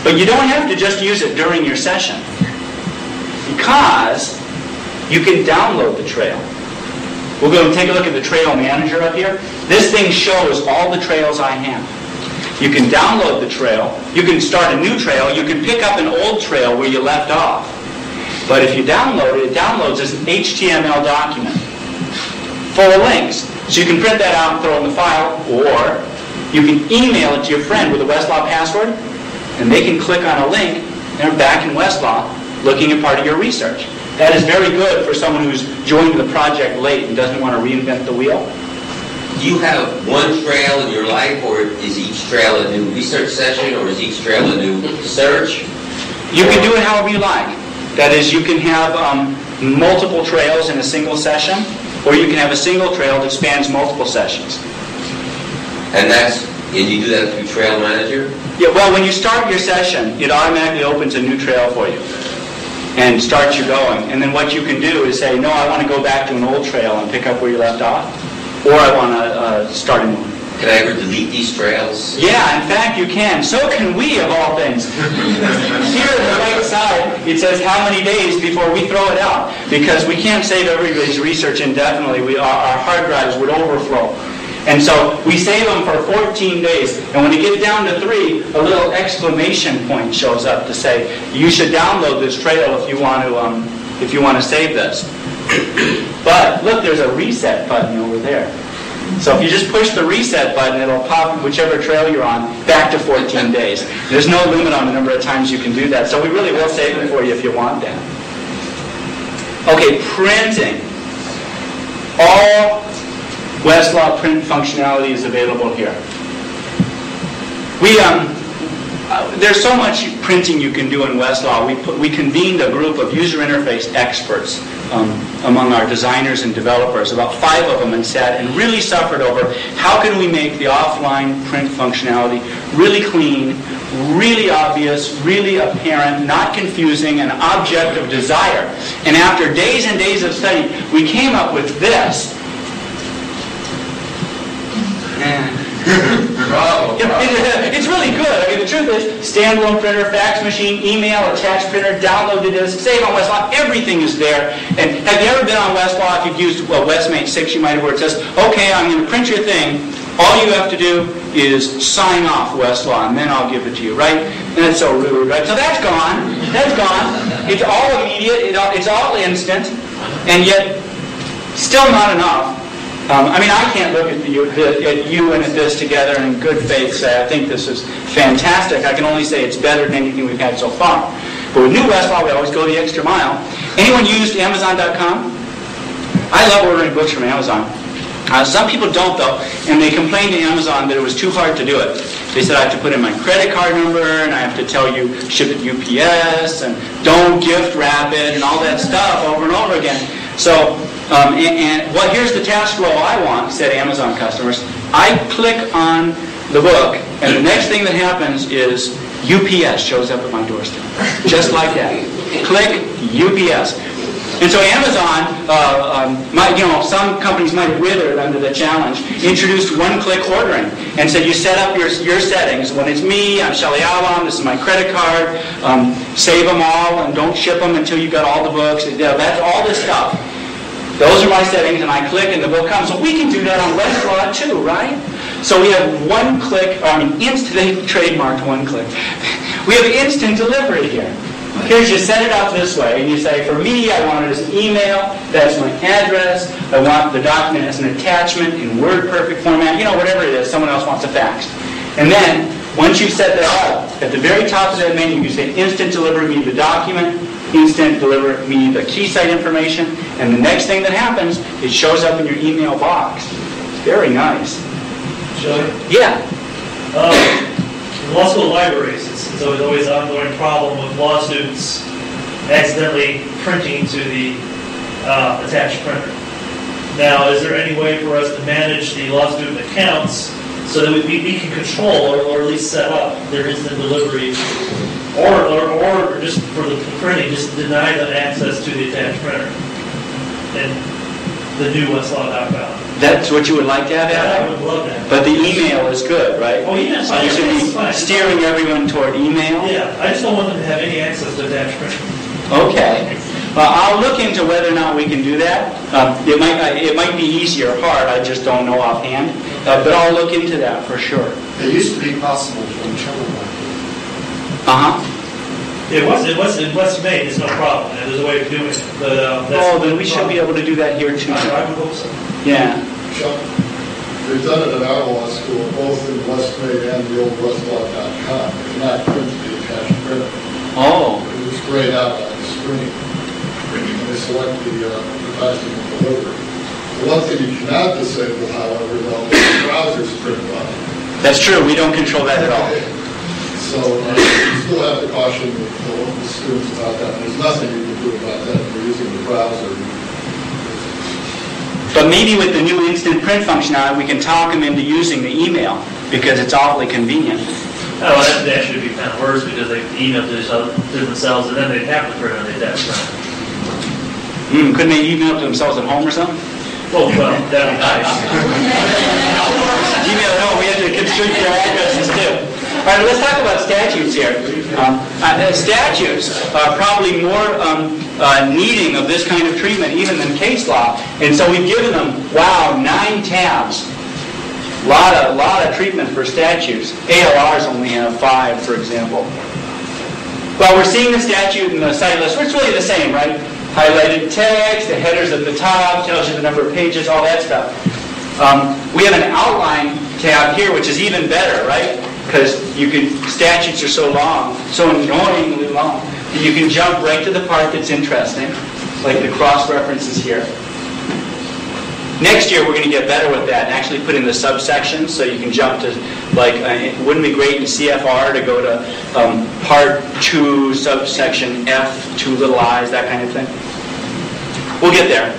But you don't have to just use it during your session, because you can download the trail. We'll go and take a look at the trail manager up here. This thing shows all the trails I have. You can download the trail. You can start a new trail. You can pick up an old trail where you left off. But if you download it, it downloads as an HTML document full of links. So you can print that out and throw it in the file, or you can email it to your friend with a Westlaw password, and they can click on a link, and they're back in Westlaw looking at part of your research. That is very good for someone who's joined the project late and doesn't want to reinvent the wheel. Do you have one trail in your life, or is each trail a new research session, or is each trail a new search? You can do it however you like. That is, you can have multiple trails in a single session, or you can have a single trail that spans multiple sessions. And you do that through Trail Manager? Yeah, well, when you start your session, it automatically opens a new trail for you and starts you going. And then what you can do is say, no, I want to go back to an old trail and pick up where you left off, or I want to start a new one. Can I ever delete these trails? Yeah, in fact, you can. So can we, of all things. Here on the right side, it says how many days before we throw it out, because we can't save everybody's research indefinitely. Our hard drives would overflow. And so we save them for 14 days. And when you get down to 3, a little exclamation point shows up to say, you should download this trail if you want to save this. But look, there's a reset button over there. So if you just push the reset button, it'll pop whichever trail you're on back to 14 days. There's no limit on the number of times you can do that. So we really will save it for you if you want that. Okay, printing. All Westlaw print functionality is available here. There's so much printing you can do in Westlaw. We convened a group of user interface experts among our designers and developers, about 5 of them, and sat and really suffered over how can we make the offline print functionality really clean, really obvious, really apparent, not confusing, an object of desire. And after days and days of study, we came up with this. It's really good. I mean, the truth is, standalone printer, fax machine, email, attached printer, download to disk, save on Westlaw, everything is there. And have you ever been on Westlaw? If you've used Westmate 6, you might have, where it says, okay, I'm going to print your thing. All you have to do is sign off Westlaw, and then I'll give it to you, right? And that's so rude, right? So that's gone. That's gone. It's all immediate. It's all instant. And yet, still not enough. I can't look at you and at this together and in good faith say, I think this is fantastic. I can only say it's better than anything we've had so far. But with new Westlaw, we always go the extra mile. Anyone used Amazon.com? I love ordering books from Amazon. Some people don't, though, and they complained to Amazon that it was too hard to do it. They said I have to put in my credit card number, and I have to tell you ship it UPS, and don't gift wrap it, and all that stuff over and over again. So, here's the task roll I want, said Amazon customers. I click on the book, and the next thing that happens is UPS shows up at my doorstep. Just like that. Click UPS. And so Amazon, some companies might have withered under the challenge, introduced one-click ordering and said you set up your settings. When it's me, I'm Shelley Alon, this is my credit card, save them all and don't ship them until you got all the books. That's all this stuff. Those are my settings, and I click and the book comes. So we can do that on Westlaw too, right? So we have one-click, they trademarked one-click. We have instant delivery here. Here's, you set it up this way, and you say, for me, I want it as an email, that's my address, I want the document as an attachment in WordPerfect format, whatever it is, someone else wants a fax. And then, once you've set that up, at the very top of that menu, you say, instant deliver me the document, instant deliver me the key site information, and the next thing that happens, it shows up in your email box. Very nice. Shelley? Yeah. Law school libraries, it's always an ongoing problem with law students accidentally printing to the attached printer. Now, is there any way for us to manage the law student accounts so that we can control or at least set up their instant delivery, or just for the printing, just deny them access to the attached printer and the new Westlaw.com? That's what you would like to have? Yeah, I would love that. But the email is good, right? Oh, yeah. So you should be steering everyone toward email? Yeah, I just don't want them to have any access to attached printer. Okay. I'll look into whether or not we can do that. It might be easy or hard. I just don't know offhand. But I'll look into that for sure. It used to be possible from telemarketing. It was made. It's no problem. And there's a way of doing it. But then we should be able to do that here too. I would hope so. Yeah. We've done it at our law school, both in West Bay and the old Westlaw.com. It's not print to be attached printer. Oh. It was grayed out on the screen. And they select the document delivery. The one thing you cannot disable, however, though, is the browser's print button. That's true. We don't control that at all. So you still have to caution the students about that. There's nothing you can do about that if you're using the browser. But maybe with the new instant print functionality, we can talk them into using the email because it's awfully convenient. Oh, that should be kind of worse because they email to themselves and then they'd have to print on their desktop. Couldn't they email to themselves at home or something? Well, that'd be nice. Email at home, we have to constrict their addresses too. All right, let's talk about statutes here. Statutes are probably more needing of this kind of treatment even than case law. And so we've given them, 9 tabs. A lot of treatment for statutes. ALRs only have 5, for example. Well, we're seeing the statute in the site list. It's really the same, right? Highlighted text, the headers at the top, tells you the number of pages, all that stuff. We have an outline tab here, which is even better, right? Because statutes are so long, so annoyingly long, that you can jump right to the part that's interesting, like the cross-references here. Next year, we're going to get better with that and actually put in the subsections, so you can jump to, wouldn't it be great in CFR to go to Part 2, subsection F, 2 little i's, that kind of thing? We'll get there.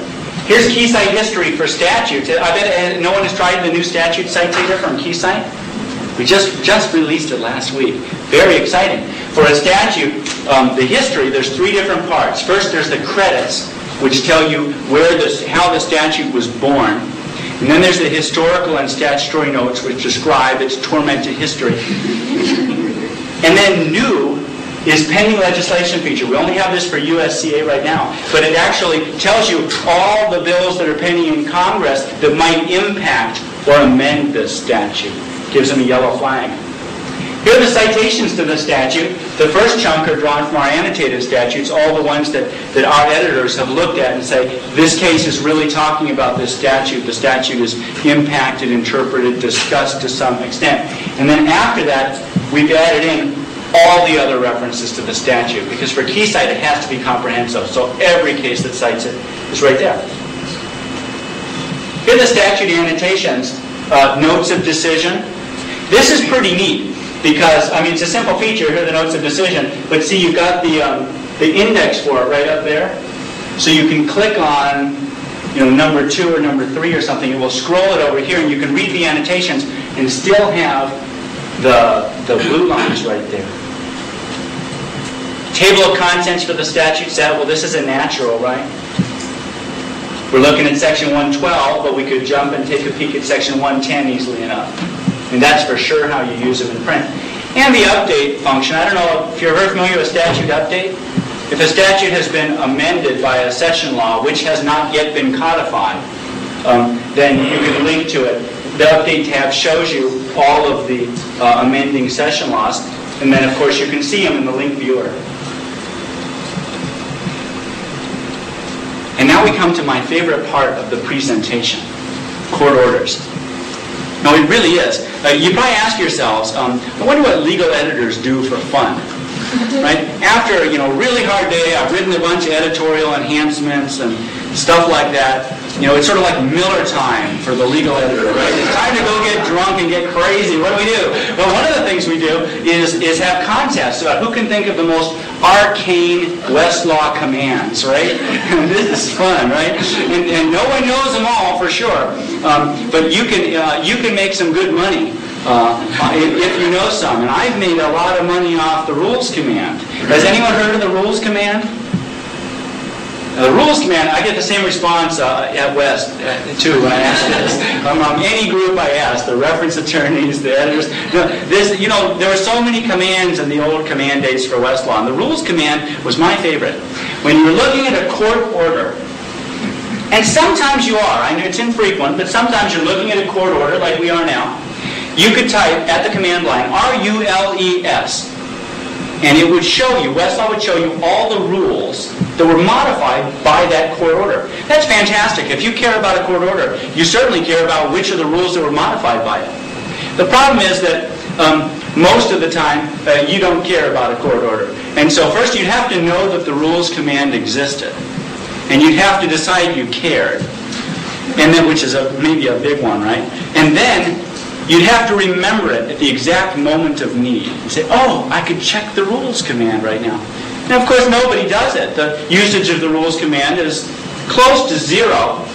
Here's Keysight history for statutes. I bet no one has tried the new statute citator from Keysight. We just released it last week. Very exciting. For a statute, the history, there's 3 different parts. First, there's the credits, which tell you how the statute was born. And then there's the historical and statutory notes, which describe its tormented history. And then new is pending legislation feature. We only have this for USCA right now, but it actually tells you all the bills that are pending in Congress that might impact or amend this statute. Gives them a yellow flag. Here are the citations to the statute. The first chunk are drawn from our annotated statutes, all the ones that our editors have looked at and say, this case is really talking about this statute. The statute is impacted, interpreted, discussed to some extent. And then after that, we've added in all the other references to the statute, because for Keysight it has to be comprehensive. So every case that cites it is right there. Here are the statute annotations, notes of decision. This is pretty neat. Because, it's a simple feature. Here are the notes of decision. But see, you've got the index for it right up there. So you can click on, number 2 or number 3 or something. It will scroll it over here, and you can read the annotations and still have the blue lines right there. Table of contents for the statute set. Well, this is a natural, right? We're looking at Section 112, but we could jump and take a peek at Section 110 easily enough. And that's for sure how you use them in print. And the update function. I don't know if you're very familiar with statute update. If a statute has been amended by a session law, which has not yet been codified, then you can link to it. The update tab shows you all of the amending session laws. And then, of course, you can see them in the link viewer. And now we come to my favorite part of the presentation, court orders. No, it really is. You probably ask yourselves, I wonder what legal editors do for fun, right? After a really hard day, I've written a bunch of editorial enhancements and stuff like that. It's sort of like Miller time for the legal editor, right? It's time to go get drunk and get crazy. What do? Well, one of the things we do is have contests about who can think of the most arcane Westlaw commands, right? This is fun, right? And no one knows them all for sure. But you can make some good money if you know some. And I've made a lot of money off the rules command. Has anyone heard of the rules command? Now, the rules command, I get the same response at West, too, when I ask this. Any group I ask, the reference attorneys, the editors, there were so many commands in the old command days for Westlaw, and the rules command was my favorite. When you're looking at a court order, and sometimes you are, I know it's infrequent, but sometimes you're looking at a court order like we are now, you could type at the command line, RULES, and it would show you, Westlaw would show you all the rules that were modified by that court order. That's fantastic. If you care about a court order, you certainly care about which of the rules that were modified by it. The problem is that most of the time, you don't care about a court order. And so first you'd have to know that the rules command existed. And you'd have to decide you cared. And then, which is maybe a big one, right? And then you'd have to remember it at the exact moment of need. You say, oh, I could check the rules command right now. Now, of course, nobody does it. The usage of the rules command is close to zero.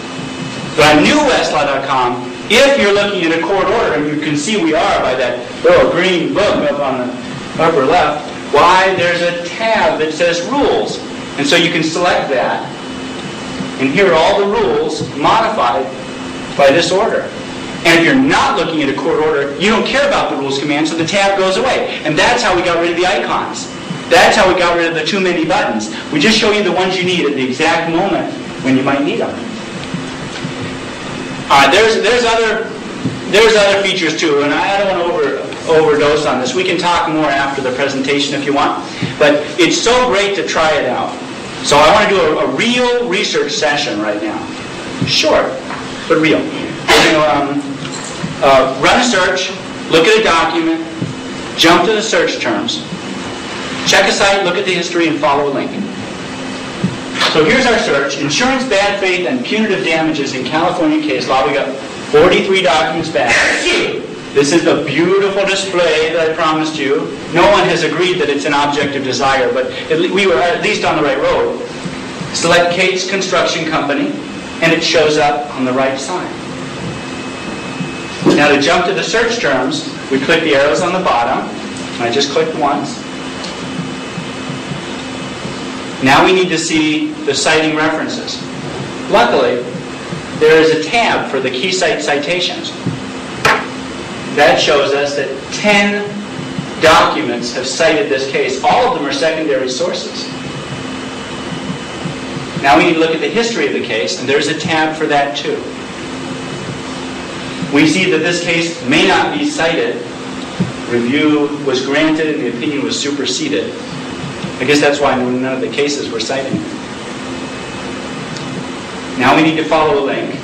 But on newwestlaw.com, if you're looking at a court order, and you can see we are by that little green book up on the upper left, why, there's a tab that says rules. And so you can select that. And here are all the rules modified by this order. And if you're not looking at a court order, you don't care about the rules command, so the tab goes away. And that's how we got rid of the icons. That's how we got rid of the too many buttons. We just show you the ones you need at the exact moment when you might need them. There's other features too, and I don't want to overdose on this. We can talk more after the presentation if you want. But it's so great to try it out. So I want to do a real research session right now. Short, but real. We're going to run a search, look at a document, jump to the search terms, check a site, look at the history, and follow a link. So here's our search. Insurance, bad faith, and punitive damages in California case law. We got 43 documents back. This is the beautiful display that I promised you. No one has agreed that it's an object of desire, but we were at least on the right road. Select Kate's Construction Company, and it shows up on the right side. Now to jump to the search terms, we click the arrows on the bottom. I just clicked once. Now we need to see the citing references. Luckily, there is a tab for the key site citations. That shows us that 10 documents have cited this case. All of them are secondary sources. Now we need to look at the history of the case, and there's a tab for that too. We see that this case may not be cited. Review was granted and the opinion was superseded. I guess that's why none of the cases were cited. Now we need to follow a link.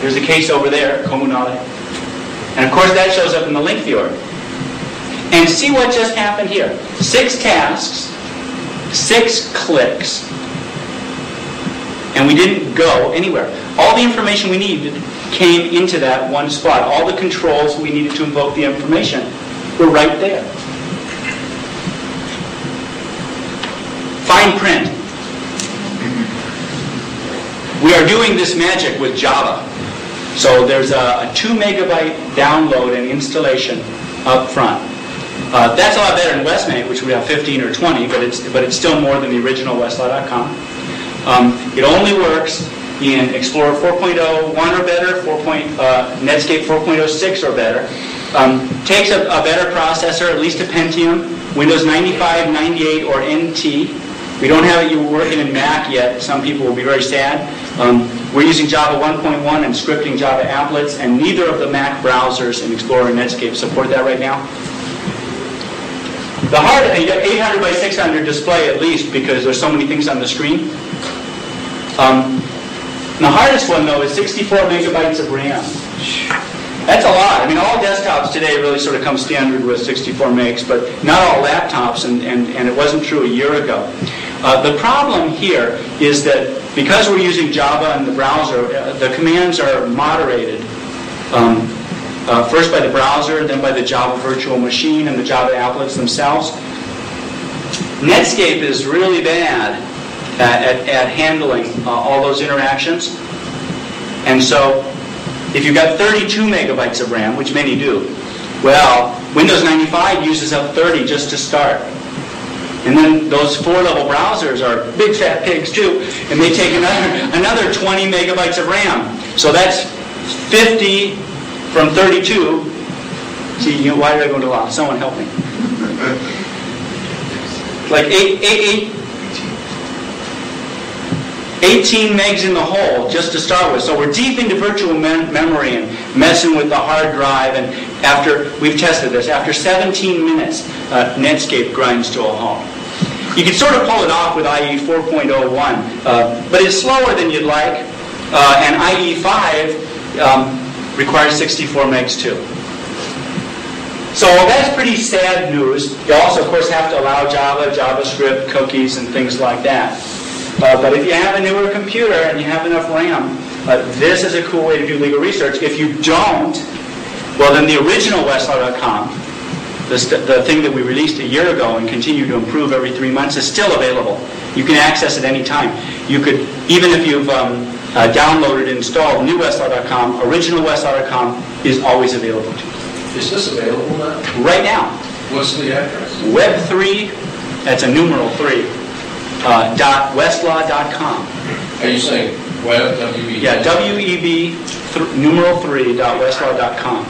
There's a case over there, Comunale. And of course that shows up in the link viewer. And see what just happened here. 6 tasks, 6 clicks, and we didn't go anywhere. All the information we needed came into that one spot. All the controls we needed to invoke the information were right there. Fine print. We are doing this magic with Java. So there's a 2 megabyte download and installation up front. That's a lot better than Westmate, which we have 15 or 20, but it's still more than the original Westlaw.com. It only works in Explorer 4.01 or better, Netscape 4.06 or better. Takes a better processor, at least a Pentium, Windows 95, 98, or NT. We don't have it working in Mac yet. Some people will be very sad. We're using Java 1.1 and scripting Java applets, and neither of the Mac browsers in Explorer and Netscape support that right now. The hard, you got 800 by 600 display at least because there's so many things on the screen. The hardest one though is 64 megabytes of RAM. That's a lot. I mean, all desktops today really sort of come standard with 64 megs, but not all laptops, and it wasn't true a year ago. The problem here is that because we're using Java in the browser, the commands are moderated. First by the browser, then by the Java virtual machine and the Java applets themselves. Netscape is really bad at handling all those interactions. And so if you've got 32 megabytes of RAM, which many do, well, Windows 95 uses up 30 just to start. And then those 4-level browsers are big fat pigs too, and they take another 20 megabytes of RAM. So that's 50 from 32. See, why did I go to law? Someone help me. Like 18 megs in the hole just to start with. So we're deep into virtual memory and messing with the hard drive. And after we've tested this, after 17 minutes, Netscape grinds to a halt. You can sort of pull it off with IE 4.01, but it's slower than you'd like. And IE 5 requires 64 megs too. So that's pretty sad news. You also, of course, have to allow Java, JavaScript, cookies, and things like that. But if you have a newer computer and you have enough RAM, this is a cool way to do legal research. If you don't, well, then the original Westlaw.com, the thing that we released a year ago and continue to improve every 3 months, is still available. You can access it any time. You could, even if you've downloaded and installed new Westlaw.com, original Westlaw.com is always available to you. Is this available now? Right now. What's the address? Web3, that's a numeral 3, .westlaw.com. Are you saying web, W-E-B? Yeah, W-E-B, numeral 3, .westlaw.com.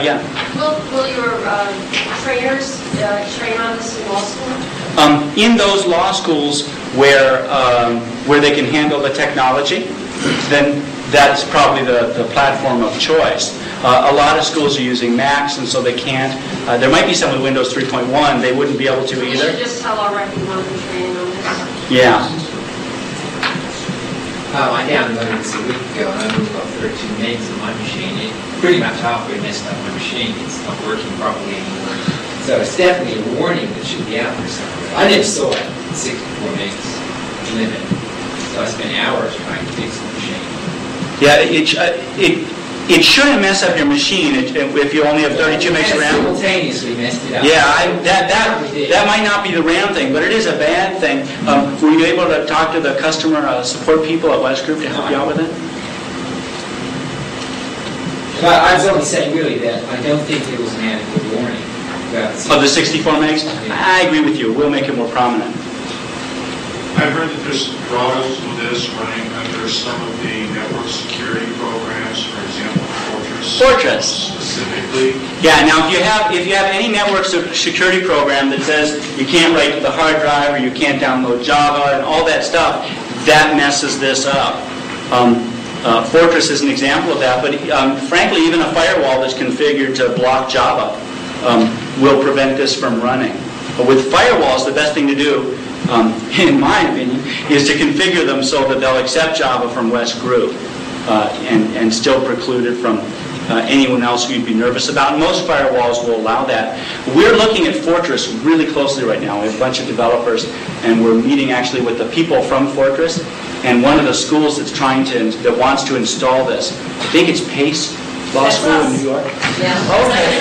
Yeah. Will your trainers train on this in law school? In those law schools where they can handle the technology, then that's probably the platform of choice. A lot of schools are using Macs, and so they can't. There might be some with Windows 3.1. They wouldn't be able to You either. should just tell our rep we want them training on this. Yeah. I downloaded this a week ago, and I moved up 13 megs on my machine. It pretty much halfway messed up my machine. It's not working properly anymore. So it's definitely a warning that should be out there somewhere. I never saw it, 64 megs limit. So I spent hours trying to fix the machine. Yeah, it shouldn't mess up your machine if you only have 32 megs of RAM. Simultaneously messed it up. Yeah, that might not be the RAM thing, but it is a bad thing. Were you able to talk to the customer support people at West Group to help you out with it? Well, I was only saying really that I don't think there was an adequate warning about Of the 64 megs? I agree with you. We'll make it more prominent. I've heard that there's problems with this running under some of the network security programs, for example, Fortress specifically. Yeah. Now, if you have any network security program that says you can't write to the hard drive or you can't download Java and all that stuff, that messes this up. Fortress is an example of that, but frankly, even a firewall that's configured to block Java will prevent this from running. But with firewalls, the best thing to do, in my opinion, is to configure them so that they'll accept Java from West Group and still preclude it from anyone else who you'd be nervous about. And most firewalls will allow that. We're looking at Fortress really closely right now. We have a bunch of developers, and we're meeting actually with the people from Fortress. And one of the schools that wants to install this, I think it's Pace Law School in New York. Yeah. Okay.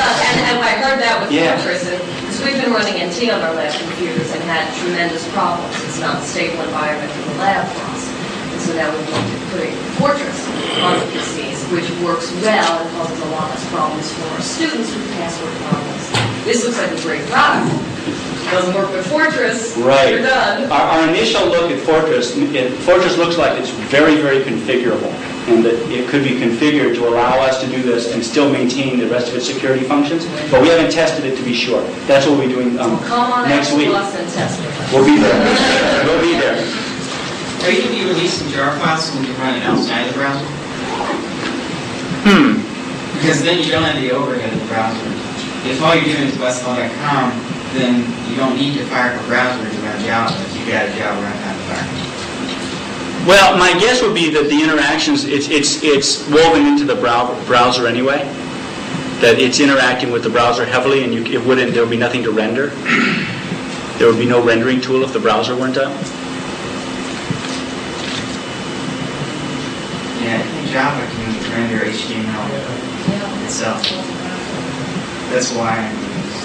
And I heard that with Yeah. Fortress. Because we've been running NT on our lab computers and had tremendous problems. It's not a stable environment for the lab for us. And so now we're going to create Fortress on the PCs, which works well and causes a lot less problems for our students with password problems. This looks like a great product. Doesn't work with Fortress. Right. You're done. Our initial look at Fortress looks like it's very, very configurable, and that it could be configured to allow us to do this and still maintain the rest of its security functions. But we haven't tested it to be sure. That's what we'll be doing Come on next week. Plus and test with us. We'll be there. We'll be there. Are you going to be releasing jar files so we can run it outside the browser? Because then you don't have the overhead of the browser. If all you're doing is Westlaw.com, then you don't need to fire up a browser to run Java if you got a Java runtime environment. Well, my guess would be that the interactions, it's woven into the browser anyway. That it's interacting with the browser heavily, and there would be nothing to render. There would be no rendering tool if the browser weren't up. Yeah, I think Java can render HTML itself. That's why I'm doing this.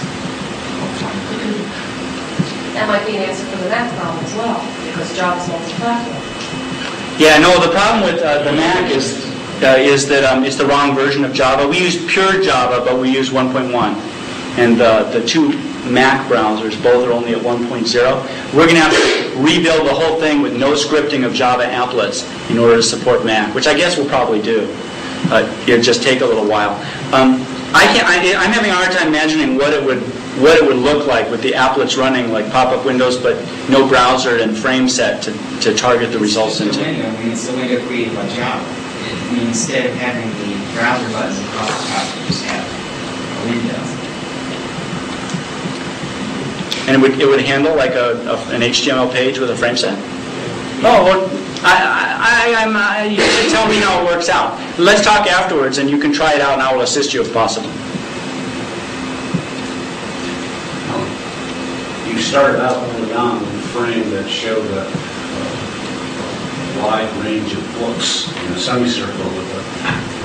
That might be an answer for the Mac problem as well, because Java's multi-platform. Yeah, no, the problem with the Mac is that it's the wrong version of Java. We use pure Java, but we use 1.1. And the two Mac browsers. Both are only at 1.0. We're going to have to rebuild the whole thing with no scripting of Java applets in order to support Mac, which I guess we'll probably do. It'll just take a little while. I'm having a hard time imagining what it would look like with the applets running like pop-up windows, but no browser and frame set to target the results into. It's the window created by Java. Instead of having the browser buttons across the top, you just have a window. And it would handle like an HTML page with a frame set? Oh, well, you can tell me how it works out. Let's talk afterwards, and you can try it out, and I will assist you if possible. You started out early on with a frame that showed a wide range of books in a semicircle with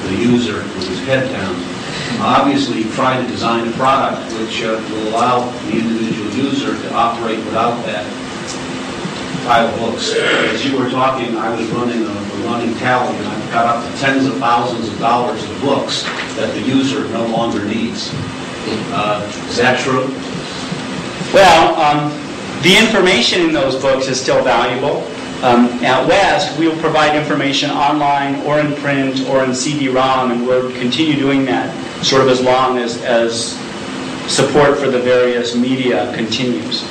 the user with his head down. Obviously, you tried to design a product which will allow the individual user to operate without that pile of books. As you were talking, I was running a running tally, and I've got up to tens of thousands of dollars of books that the user no longer needs. Is that true? Well, the information in those books is still valuable. At West, we will provide information online or in print or in CD-ROM, and we'll continue doing that sort of as long as support for the various media continues.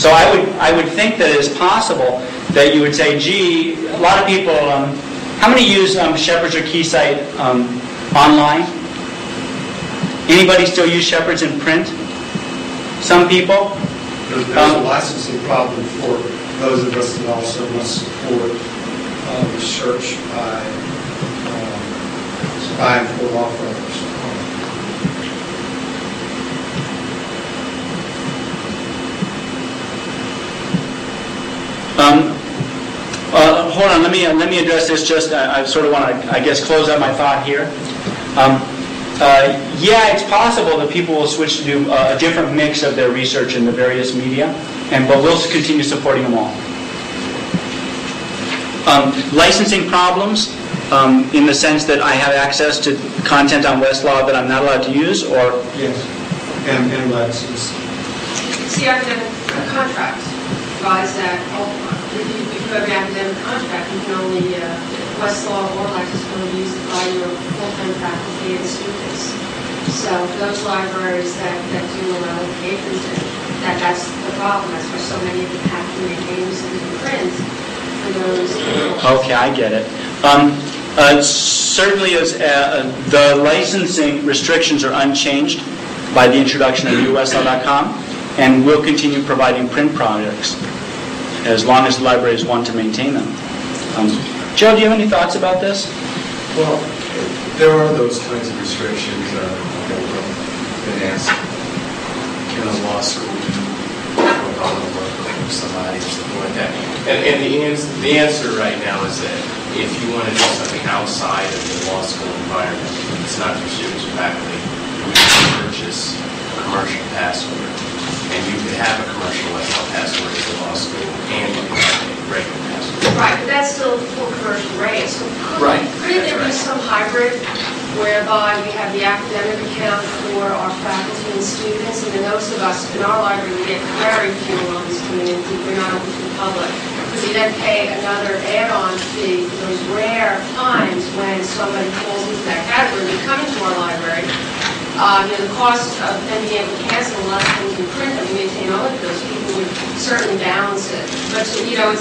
So I would think that it's possible that you would say, gee, a lot of people, how many use Shepard's or Keysight online? Anybody still use Shepard's in print? Some people? There's a licensing problem for those of us that also must support research by and for law firms. Hold on, let me address this. Just I sort of want to, I guess, close out my thought here. Yeah, it's possible that people will switch to do a different mix of their research in the various media, but we'll continue supporting them all. Licensing problems, in the sense that I have access to content on Westlaw that I'm not allowed to use, or? Yes, and license. See, academic contract provides that if you have an academic contract, you can only, Westlaw or license can only use it by your full-time faculty and students. So those libraries that do allow patrons, that's the problem. That's why so many of them have to maintain some print for those. Okay, I get it. Certainly, the licensing restrictions are unchanged by the introduction of Westlaw.com, and we'll continue providing print products as long as the libraries want to maintain them. Joe, do you have any thoughts about this? Well, there are those kinds of restrictions that have been asked. Can a law school do pro bono work for somebody or something like that? And the answer right now is that if you want to do something outside of the law school environment, it's not for students or faculty, you can purchase a commercial password. And you could have a commercial Westlaw password as a law school, and you can have a regular password. Right, but that's still full commercial rate. So couldn't there be some hybrid whereby we have the academic account for our faculty and students, and then those of us in our library, we get very few loans coming in, we're not open to the public. Because we then pay another add-on fee for those rare times when somebody falls into that category, they come into our library. The cost of them being able to cancel a lot of things in print that we maintain all of those people would certainly balance it. But it's either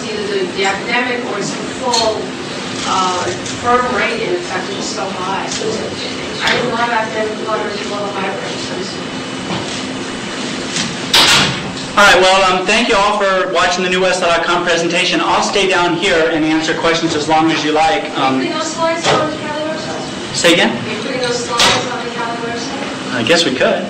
the academic or it's the full firm rate in effect is so high. So I think a lot of academic libraries will have a higher rate. All right, well, thank you all for watching the new Westlaw.com presentation. I'll stay down here and answer questions as long as you like. Are you putting those slides on the CALI website? Say again? Are you putting those slides on the CALI website? I guess we could.